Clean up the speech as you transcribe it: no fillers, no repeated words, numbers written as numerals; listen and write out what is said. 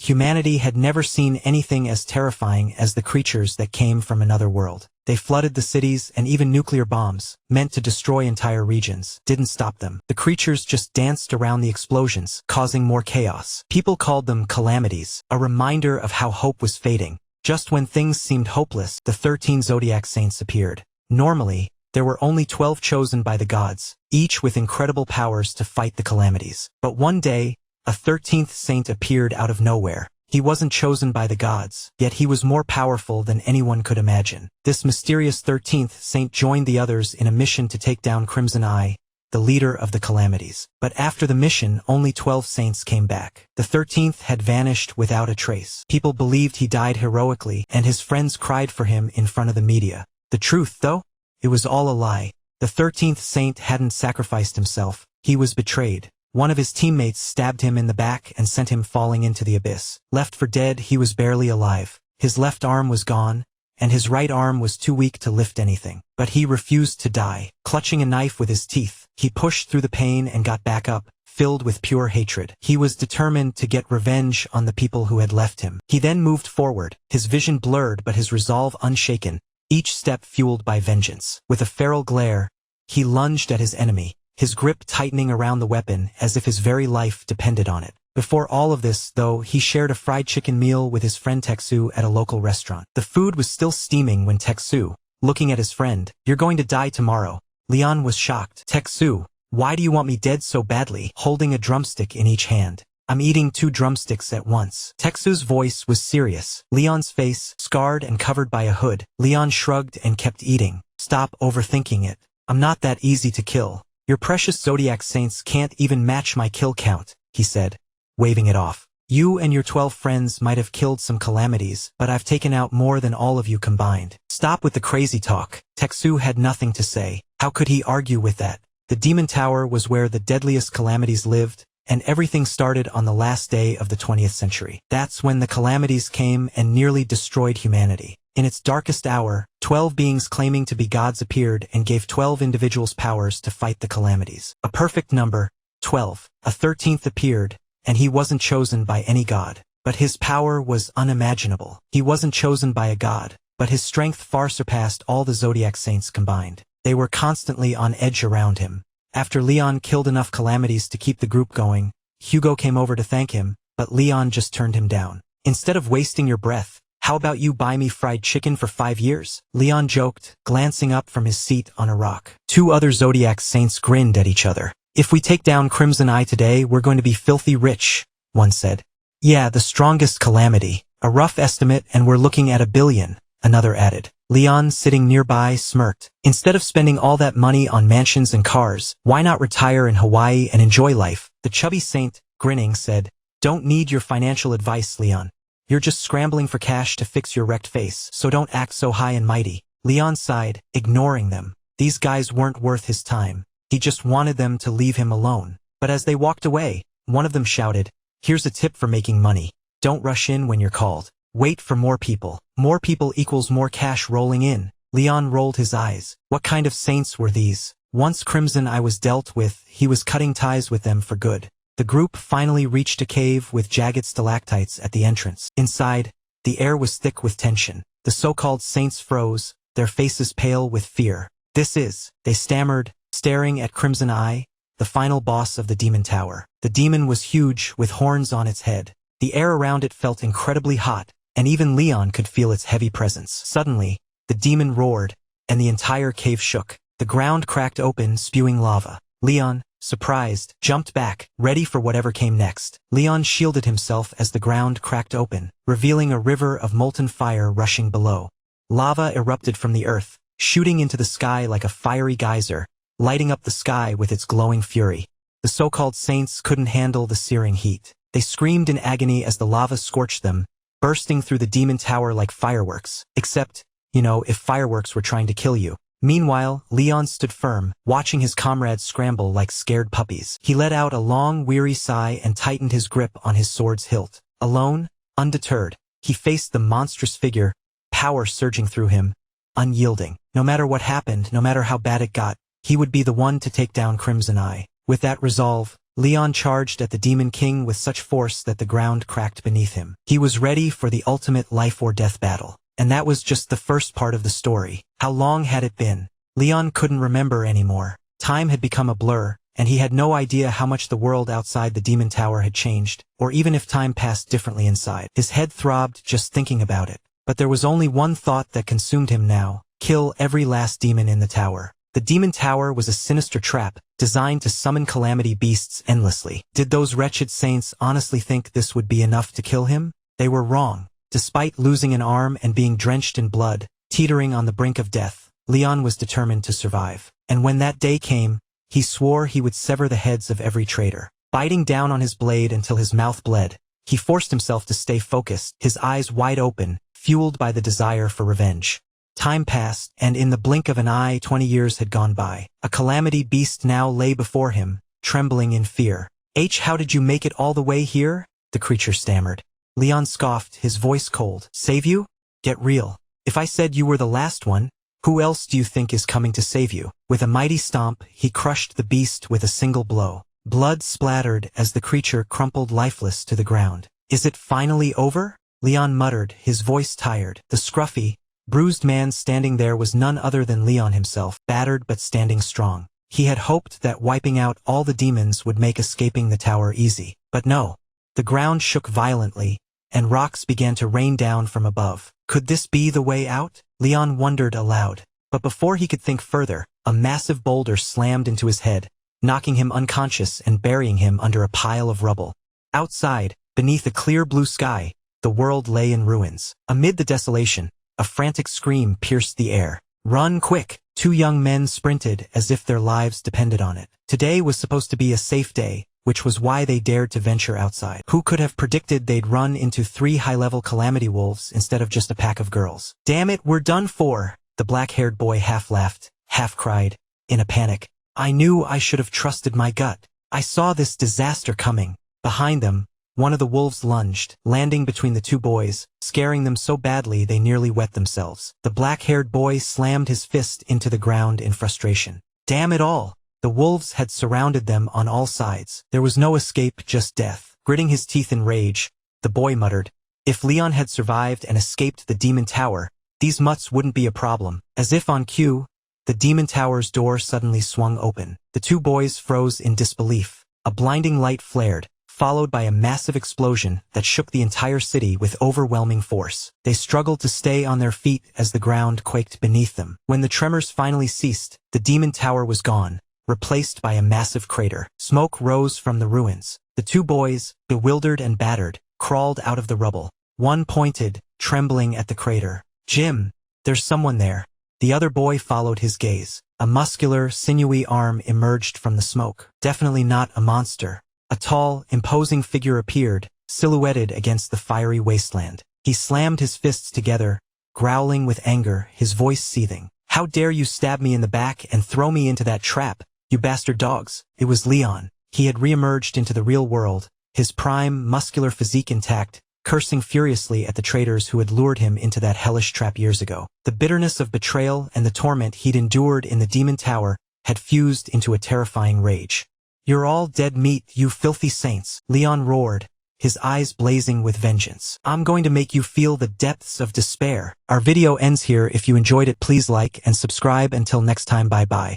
Humanity had never seen anything as terrifying as the creatures that came from another world. They flooded the cities, and even nuclear bombs, meant to destroy entire regions, didn't stop them. The creatures just danced around the explosions, causing more chaos. People called them calamities, a reminder of how hope was fading. Just when things seemed hopeless, the 13 zodiac saints appeared. Normally, there were only 12 chosen by the gods, each with incredible powers to fight the calamities. But one day, a 13th saint appeared out of nowhere. He wasn't chosen by the gods, yet he was more powerful than anyone could imagine. This mysterious 13th saint joined the others in a mission to take down Crimson Eye, the leader of the calamities. But after the mission, only 12 saints came back. The 13th had vanished without a trace. People believed he died heroically, and his friends cried for him in front of the media. The truth, though? It was all a lie. The 13th saint hadn't sacrificed himself. He was betrayed. One of his teammates stabbed him in the back and sent him falling into the abyss. Left for dead, he was barely alive. His left arm was gone, and his right arm was too weak to lift anything. But he refused to die. Clutching a knife with his teeth, he pushed through the pain and got back up, filled with pure hatred. He was determined to get revenge on the people who had left him. He then moved forward, his vision blurred but his resolve unshaken, each step fueled by vengeance. With a feral glare, he lunged at his enemy, his grip tightening around the weapon as if his very life depended on it. Before all of this, though, he shared a fried chicken meal with his friend Teksu at a local restaurant. The food was still steaming when Teksu, looking at his friend, "You're going to die tomorrow." Leon was shocked. "Teksu, why do you want me dead so badly?" Holding a drumstick in each hand. "I'm eating 2 drumsticks at once." Teksu's voice was serious. Leon's face, scarred and covered by a hood. Leon shrugged and kept eating. "Stop overthinking it. I'm not that easy to kill. Your precious zodiac saints can't even match my kill count," he said, waving it off. "You and your 12 friends might have killed some calamities, but I've taken out more than all of you combined. Stop with the crazy talk." Teksu had nothing to say. How could he argue with that? The Demon Tower was where the deadliest calamities lived, and everything started on the last day of the 20th century. That's when the calamities came and nearly destroyed humanity. In its darkest hour, 12 beings claiming to be gods appeared and gave 12 individuals powers to fight the calamities. A perfect number, 12. A 13th appeared, and he wasn't chosen by any god. But his power was unimaginable. He wasn't chosen by a god, but his strength far surpassed all the zodiac saints combined. They were constantly on edge around him. After Leon killed enough calamities to keep the group going, Hugo came over to thank him, but Leon just turned him down. "Instead of wasting your breath, how about you buy me fried chicken for 5 years? Leon joked, glancing up from his seat on a rock. 2 other zodiac saints grinned at each other. "If we take down Crimson Eye today, we're going to be filthy rich," one said. "Yeah, the strongest calamity. A rough estimate, and we're looking at $1 billion, another added. Leon, sitting nearby, smirked. "Instead of spending all that money on mansions and cars, why not retire in Hawaii and enjoy life?" The chubby saint, grinning, said, "Don't need your financial advice, Leon. You're just scrambling for cash to fix your wrecked face, so don't act so high and mighty." Leon sighed, ignoring them. These guys weren't worth his time. He just wanted them to leave him alone. But as they walked away, one of them shouted, "Here's a tip for making money. Don't rush in when you're called. Wait for more people. More people equals more cash rolling in." Leon rolled his eyes. What kind of saints were these? Once Crimson Eye was dealt with, he was cutting ties with them for good. The group finally reached a cave with jagged stalactites at the entrance. Inside, the air was thick with tension. The so-called saints froze, their faces pale with fear. "This is," they stammered, staring at Crimson Eye, the final boss of the Demon Tower. The demon was huge, with horns on its head. The air around it felt incredibly hot, and even Leon could feel its heavy presence. Suddenly, the demon roared, and the entire cave shook. The ground cracked open, spewing lava. Leon, surprised, jumped back, ready for whatever came next. Leon shielded himself as the ground cracked open, revealing a river of molten fire rushing below. Lava erupted from the earth, shooting into the sky like a fiery geyser, lighting up the sky with its glowing fury. The so-called saints couldn't handle the searing heat. They screamed in agony as the lava scorched them, bursting through the Demon Tower like fireworks. Except, if fireworks were trying to kill you. Meanwhile, Leon stood firm, watching his comrades scramble like scared puppies. He let out a long, weary sigh and tightened his grip on his sword's hilt. Alone, undeterred, he faced the monstrous figure, power surging through him, unyielding. No matter what happened, no matter how bad it got, he would be the one to take down Crimson Eye. With that resolve, Leon charged at the Demon King with such force that the ground cracked beneath him. He was ready for the ultimate life-or-death battle. And that was just the first part of the story. How long had it been? Leon couldn't remember anymore. Time had become a blur, and he had no idea how much the world outside the Demon Tower had changed, or even if time passed differently inside. His head throbbed just thinking about it. But there was only one thought that consumed him now: kill every last demon in the tower. The Demon Tower was a sinister trap, designed to summon calamity beasts endlessly. Did those wretched saints honestly think this would be enough to kill him? They were wrong. Despite losing an arm and being drenched in blood, teetering on the brink of death, Leon was determined to survive. And when that day came, he swore he would sever the heads of every traitor. Biting down on his blade until his mouth bled, he forced himself to stay focused, his eyes wide open, fueled by the desire for revenge. Time passed, and in the blink of an eye 20 years had gone by. A calamity beast now lay before him, trembling in fear. How did you make it all the way here?" the creature stammered. Leon scoffed, his voice cold. "Save you? Get real. If I said you were the last one, who else do you think is coming to save you?" With a mighty stomp, he crushed the beast with a single blow. Blood splattered as the creature crumpled lifeless to the ground. "Is it finally over?" Leon muttered, his voice tired. The scruffy, bruised man standing there was none other than Leon himself, battered but standing strong. He had hoped that wiping out all the demons would make escaping the tower easy. But no. The ground shook violently, and rocks began to rain down from above. Could this be the way out? Leon wondered aloud. But before he could think further, a massive boulder slammed into his head, knocking him unconscious and burying him under a pile of rubble. Outside, beneath a clear blue sky, the world lay in ruins. Amid the desolation, a frantic scream pierced the air. "Run quick!" Two young men sprinted as if their lives depended on it. Today was supposed to be a safe day, which was why they dared to venture outside. Who could have predicted they'd run into 3 high-level calamity wolves instead of just a pack of girls? "Damn it, we're done for!" The black-haired boy half laughed, half cried, in a panic. "I knew I should have trusted my gut. I saw this disaster coming." Behind them, one of the wolves lunged, landing between the two boys, scaring them so badly they nearly wet themselves. The black-haired boy slammed his fist into the ground in frustration. Damn it all! The wolves had surrounded them on all sides. There was no escape, just death. Gritting his teeth in rage, the boy muttered, "If Leon had survived and escaped the Demon Tower, these mutts wouldn't be a problem." As if on cue, the Demon Tower's door suddenly swung open. The two boys froze in disbelief. A blinding light flared, followed by a massive explosion that shook the entire city with overwhelming force. They struggled to stay on their feet as the ground quaked beneath them. When the tremors finally ceased, the Demon Tower was gone, replaced by a massive crater. Smoke rose from the ruins. The two boys, bewildered and battered, crawled out of the rubble. One pointed, trembling at the crater. "Jim, there's someone there." The other boy followed his gaze. A muscular, sinewy arm emerged from the smoke. Definitely not a monster. A tall, imposing figure appeared, silhouetted against the fiery wasteland. He slammed his fists together, growling with anger, his voice seething. "How dare you stab me in the back and throw me into that trap, you bastard dogs!" It was Leon. He had reemerged into the real world, his prime, muscular physique intact, cursing furiously at the traitors who had lured him into that hellish trap years ago. The bitterness of betrayal and the torment he'd endured in the Demon Tower had fused into a terrifying rage. "You're all dead meat, you filthy saints," Leon roared, his eyes blazing with vengeance. "I'm going to make you feel the depths of despair." Our video ends here. If you enjoyed it, please like and subscribe. Until next time, bye-bye.